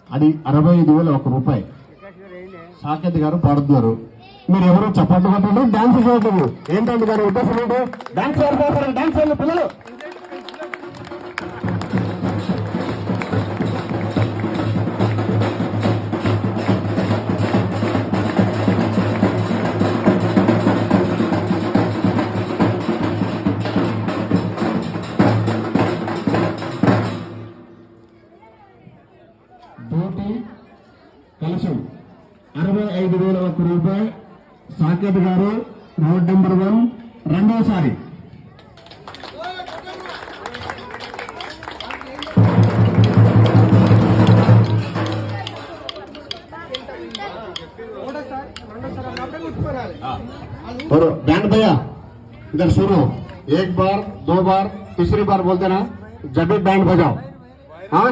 అది 65,001 రూపాయి. సాకేత్ గారు పాడుతున్నారు. మీరు ఎవరు చప్పట్లు కొట్టండి, డాన్స్ చేయలేదు. ఏంటంటే దాని ఉద్దేశం ఏంటి? డాన్స్ చేస్తారు, డాన్స్ చేయండి పిల్లలు. డ్యూటీ కలశం 65,001 రూపాయి. సాకేత్ గారు రోడ్ నెంబర్ 1 రెండోసారి. और बैंड भैया इधर सुनो, 1 बार 2 बार तीसरी बार बोलते ना, जब भी बैंड बजाओ। हाँ